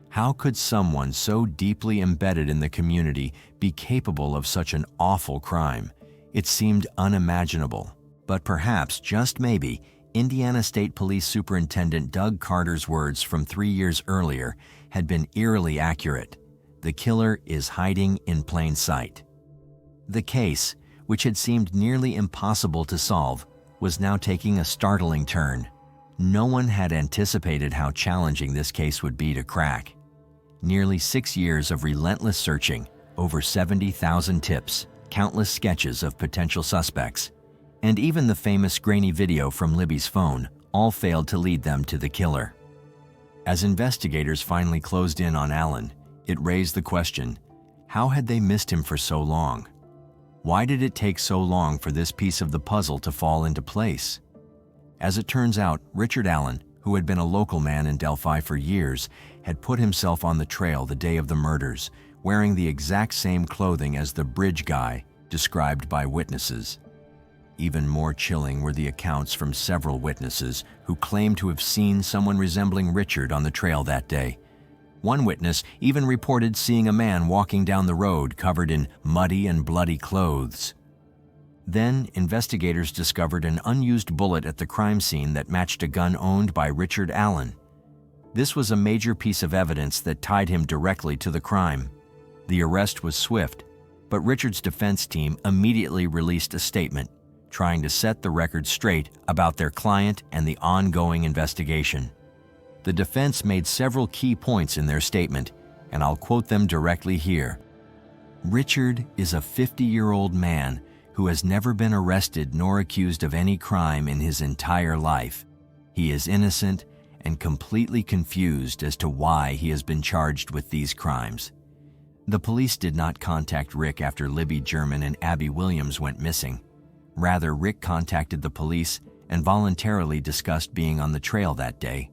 How could someone so deeply embedded in the community be capable of such an awful crime? It seemed unimaginable. But perhaps, just maybe, Indiana State Police Superintendent Doug Carter's words from 3 years earlier had been eerily accurate. The killer is hiding in plain sight. The case, which had seemed nearly impossible to solve, was now taking a startling turn. No one had anticipated how challenging this case would be to crack. Nearly 6 years of relentless searching, over 70,000 tips, countless sketches of potential suspects, and even the famous grainy video from Libby's phone all failed to lead them to the killer. As investigators finally closed in on Allen, it raised the question, how had they missed him for so long? Why did it take so long for this piece of the puzzle to fall into place? As it turns out, Richard Allen, who had been a local man in Delphi for years, had put himself on the trail the day of the murders, wearing the exact same clothing as the bridge guy described by witnesses. Even more chilling were the accounts from several witnesses who claimed to have seen someone resembling Richard on the trail that day. One witness even reported seeing a man walking down the road covered in muddy and bloody clothes. Then, investigators discovered an unused bullet at the crime scene that matched a gun owned by Richard Allen. This was a major piece of evidence that tied him directly to the crime. The arrest was swift, but Richard's defense team immediately released a statement, trying to set the record straight about their client and the ongoing investigation. The defense made several key points in their statement, and I'll quote them directly here. Richard is a 50-year-old man who has never been arrested nor accused of any crime in his entire life. He is innocent and completely confused as to why he has been charged with these crimes. The police did not contact Rick after Libby German and Abby Williams went missing. Rather, Rick contacted the police and voluntarily discussed being on the trail that day.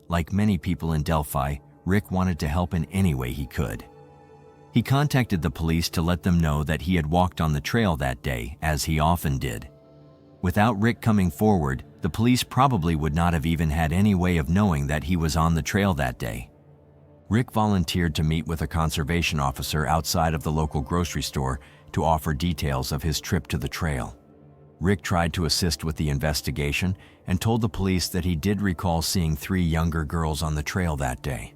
Like many people in Delphi, Rick wanted to help in any way he could. He contacted the police to let them know that he had walked on the trail that day, as he often did. Without Rick coming forward, the police probably would not have even had any way of knowing that he was on the trail that day. Rick volunteered to meet with a conservation officer outside of the local grocery store to offer details of his trip to the trail. Rick tried to assist with the investigation and told the police that he did recall seeing 3 younger girls on the trail that day.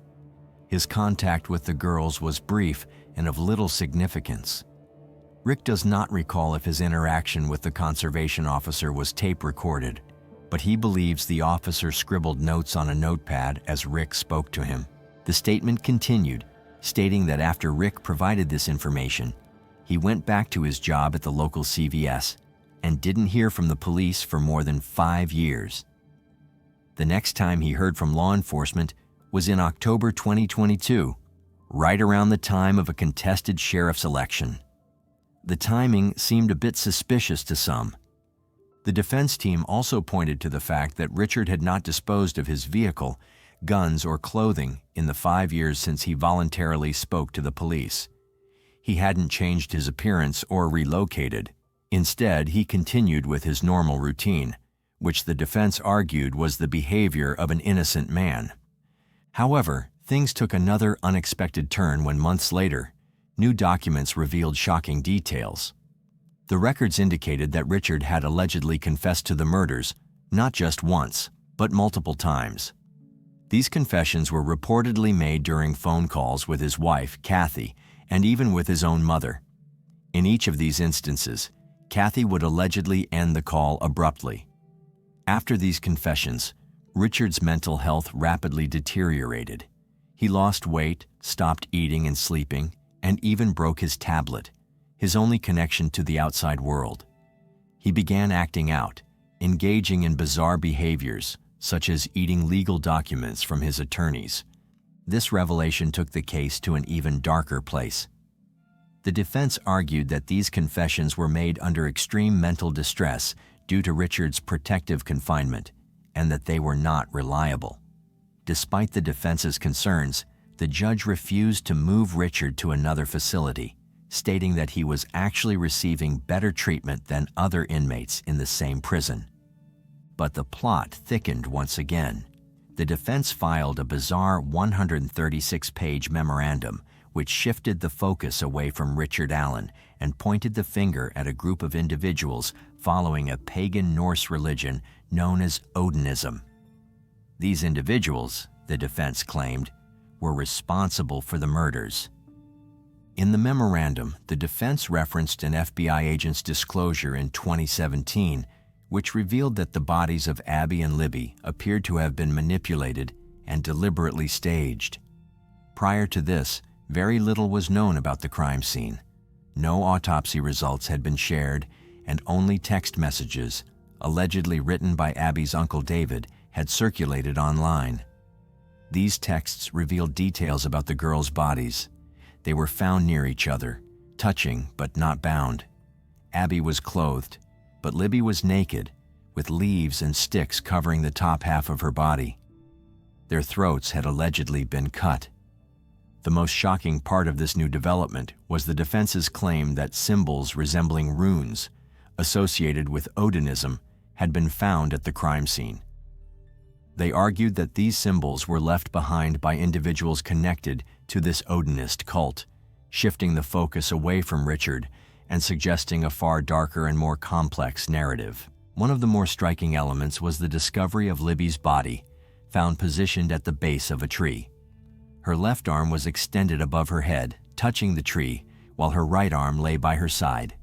His contact with the girls was brief and of little significance. Rick does not recall if his interaction with the conservation officer was tape recorded, but he believes the officer scribbled notes on a notepad as Rick spoke to him. The statement continued, stating that after Rick provided this information, he went back to his job at the local CVS and didn't hear from the police for more than 5 years. The next time he heard from law enforcement was in October 2022, right around the time of a contested sheriff's election. The timing seemed a bit suspicious to some. The defense team also pointed to the fact that Richard had not disposed of his vehicle, guns, or clothing in the 5 years since he voluntarily spoke to the police. He hadn't changed his appearance or relocated. Instead, he continued with his normal routine, which the defense argued was the behavior of an innocent man. However, things took another unexpected turn when months later, new documents revealed shocking details. The records indicated that Richard had allegedly confessed to the murders, not just once, but multiple times. These confessions were reportedly made during phone calls with his wife, Kathy, and even with his own mother. In each of these instances, Kathy would allegedly end the call abruptly. After these confessions, Richard's mental health rapidly deteriorated. He lost weight, stopped eating and sleeping, and even broke his tablet, his only connection to the outside world. He began acting out, engaging in bizarre behaviors, such as eating legal documents from his attorneys. This revelation took the case to an even darker place. The defense argued that these confessions were made under extreme mental distress due to Richard's protective confinement, and that they were not reliable. Despite the defense's concerns, the judge refused to move Richard to another facility, stating that he was actually receiving better treatment than other inmates in the same prison. But the plot thickened once again. The defense filed a bizarre 136-page memorandum which shifted the focus away from Richard Allen and pointed the finger at a group of individuals following a pagan Norse religion known as Odinism. These individuals, the defense claimed, were responsible for the murders. In the memorandum, the defense referenced an FBI agent's disclosure in 2017, which revealed that the bodies of Abby and Libby appeared to have been manipulated and deliberately staged. Prior to this, very little was known about the crime scene. No autopsy results had been shared, and only text messages, allegedly written by Abby's Uncle David, had circulated online. These texts revealed details about the girls' bodies. They were found near each other, touching but not bound. Abby was clothed, but Libby was naked, with leaves and sticks covering the top half of her body. Their throats had allegedly been cut. The most shocking part of this new development was the defense's claim that symbols resembling runes, associated with Odinism, had been found at the crime scene. They argued that these symbols were left behind by individuals connected to this Odinist cult, shifting the focus away from Richard and suggesting a far darker and more complex narrative. One of the more striking elements was the discovery of Libby's body, found positioned at the base of a tree. Her left arm was extended above her head, touching the tree, while her right arm lay by her side.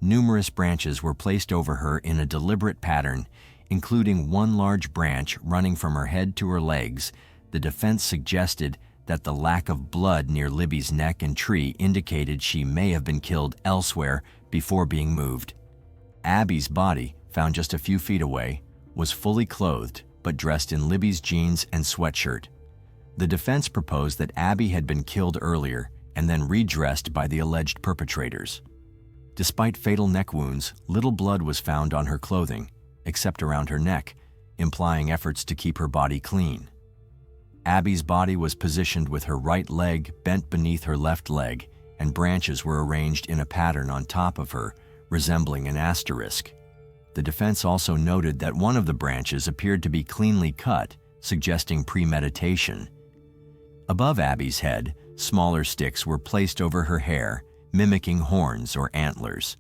Numerous branches were placed over her in a deliberate pattern, including one large branch running from her head to her legs, the defense suggested that the lack of blood near Libby's neck and tree indicated she may have been killed elsewhere before being moved. Abby's body, found just a few feet away, was fully clothed but dressed in Libby's jeans and sweatshirt. The defense proposed that Abby had been killed earlier and then redressed by the alleged perpetrators. Despite fatal neck wounds, little blood was found on her clothing, except around her neck, implying efforts to keep her body clean. Abby's body was positioned with her right leg bent beneath her left leg, and branches were arranged in a pattern on top of her, resembling an asterisk. The defense also noted that one of the branches appeared to be cleanly cut, suggesting premeditation. Above Abby's head, smaller sticks were placed over her hair, mimicking horns or antlers.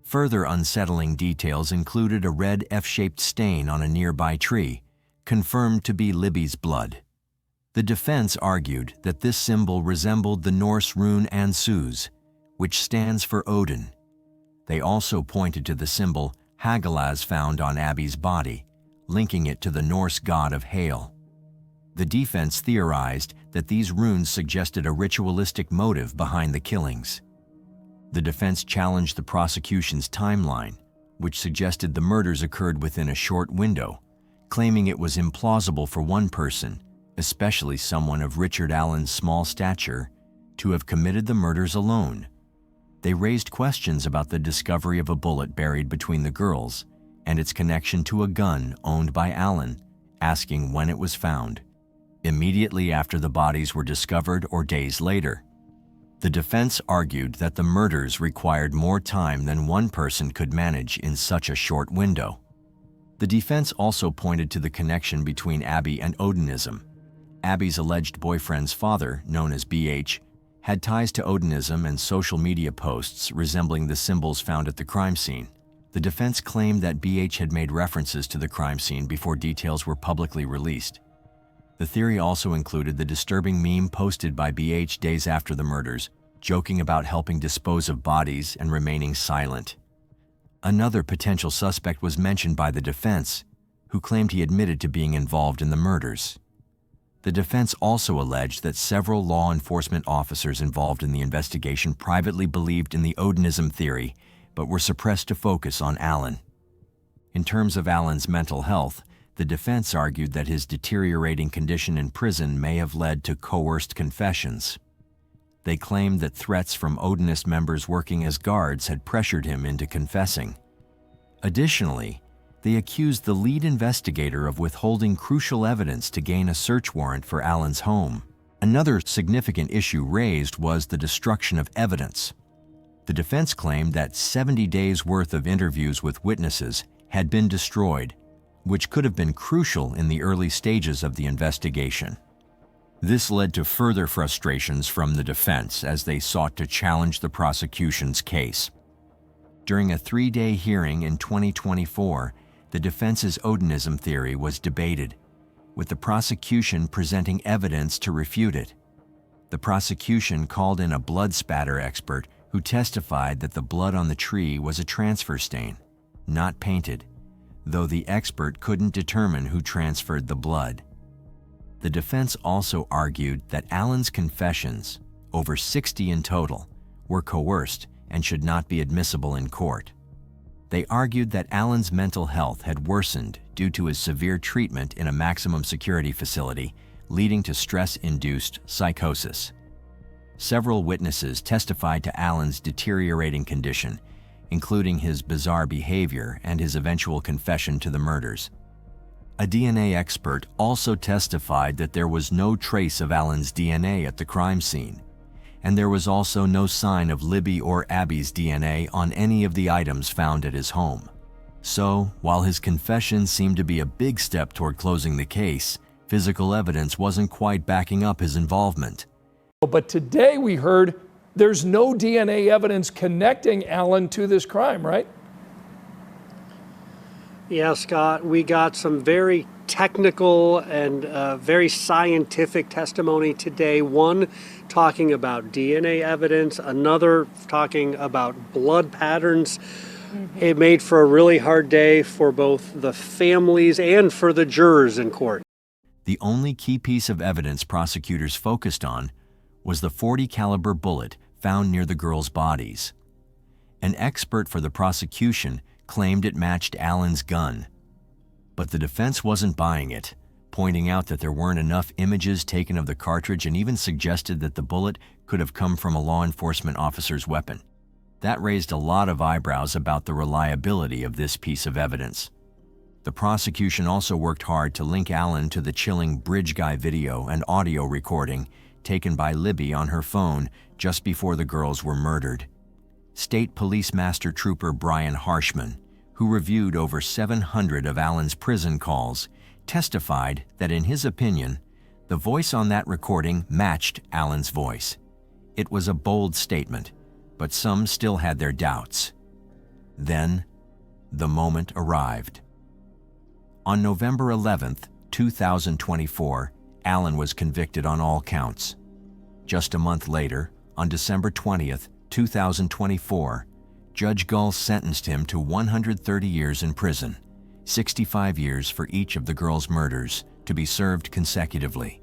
Further unsettling details included a red F-shaped stain on a nearby tree, confirmed to be Libby's blood. The defense argued that this symbol resembled the Norse rune Ansuz, which stands for Odin. They also pointed to the symbol Hagalaz found on Abby's body, linking it to the Norse god of hail. The defense theorized that these runes suggested a ritualistic motive behind the killings. The defense challenged the prosecution's timeline, which suggested the murders occurred within a short window, claiming it was implausible for one person, especially someone of Richard Allen's small stature, to have committed the murders alone. They raised questions about the discovery of a bullet buried between the girls and its connection to a gun owned by Allen, asking when it was found, immediately after the bodies were discovered or days later. The defense argued that the murders required more time than one person could manage in such a short window. The defense also pointed to the connection between Abby and Odinism. Abby's alleged boyfriend's father, known as BH, had ties to Odinism and social media posts resembling the symbols found at the crime scene. The defense claimed that BH had made references to the crime scene before details were publicly released. The theory also included the disturbing meme posted by BH days after the murders, joking about helping dispose of bodies and remaining silent. Another potential suspect was mentioned by the defense, who claimed he admitted to being involved in the murders. The defense also alleged that several law enforcement officers involved in the investigation privately believed in the Odinism theory, but were suppressed to focus on Allen. In terms of Allen's mental health, the defense argued that his deteriorating condition in prison may have led to coerced confessions. They claimed that threats from Odinist members working as guards had pressured him into confessing. Additionally, they accused the lead investigator of withholding crucial evidence to gain a search warrant for Allen's home. Another significant issue raised was the destruction of evidence. The defense claimed that 70 days' worth of interviews with witnesses had been destroyed, which could have been crucial in the early stages of the investigation. This led to further frustrations from the defense as they sought to challenge the prosecution's case. During a 3-day hearing in 2024, the defense's Odinism theory was debated, with the prosecution presenting evidence to refute it. The prosecution called in a blood spatter expert who testified that the blood on the tree was a transfer stain, not painted, though the expert couldn't determine who transferred the blood. The defense also argued that Allen's confessions, over 60 in total, were coerced and should not be admissible in court. They argued that Allen's mental health had worsened due to his severe treatment in a maximum security facility, leading to stress-induced psychosis. Several witnesses testified to Allen's deteriorating condition, including his bizarre behavior and his eventual confession to the murders. A DNA expert also testified that there was no trace of Allen's DNA at the crime scene, and there was also no sign of Libby or Abby's DNA on any of the items found at his home. So, while his confession seemed to be a big step toward closing the case, physical evidence wasn't quite backing up his involvement. But today we heard there's no DNA evidence connecting Allen to this crime, right? Yeah, Scott, we got some very technical and very scientific testimony today. One talking about DNA evidence, another talking about blood patterns. It made for a really hard day for both the families and for the jurors in court. The only key piece of evidence prosecutors focused on was the .40 caliber bullet found near the girls' bodies. An expert for the prosecution claimed it matched Alan's gun, but the defense wasn't buying it, pointing out that there weren't enough images taken of the cartridge and even suggested that the bullet could have come from a law enforcement officer's weapon. That raised a lot of eyebrows about the reliability of this piece of evidence. The prosecution also worked hard to link Alan to the chilling Bridge Guy video and audio recording taken by Libby on her phone just before the girls were murdered. State Police Master Trooper Brian Harshman, who reviewed over 700 of Alan's prison calls, testified that in his opinion, the voice on that recording matched Alan's voice. It was a bold statement, but some still had their doubts. Then, the moment arrived. On November 11th, 2024, Alan was convicted on all counts. Just a month later, on December 20th, 2024, Judge Gull sentenced him to 130 years in prison, 65 years for each of the girls' murders, to be served consecutively.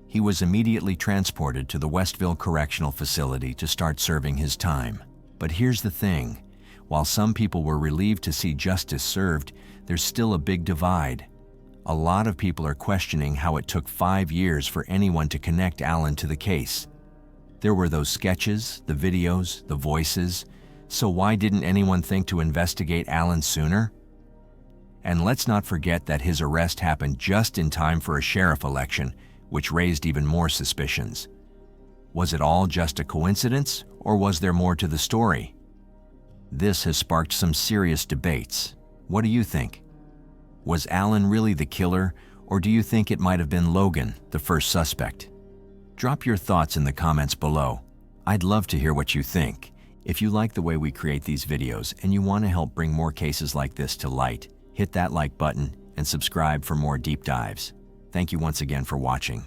He was immediately transported to the Westville Correctional Facility to start serving his time. But here's the thing, while some people were relieved to see justice served, there's still a big divide. A lot of people are questioning how it took 5 years for anyone to connect Alan to the case. There were those sketches, the videos, the voices, so why didn't anyone think to investigate Alan sooner? And let's not forget that his arrest happened just in time for a sheriff election, which raised even more suspicions. Was it all just a coincidence, or was there more to the story? This has sparked some serious debates. What do you think? Was Alan really the killer, or do you think it might have been Logan, the first suspect? Drop your thoughts in the comments below. I'd love to hear what you think. If you like the way we create these videos and you want to help bring more cases like this to light, hit that like button and subscribe for more deep dives. Thank you once again for watching.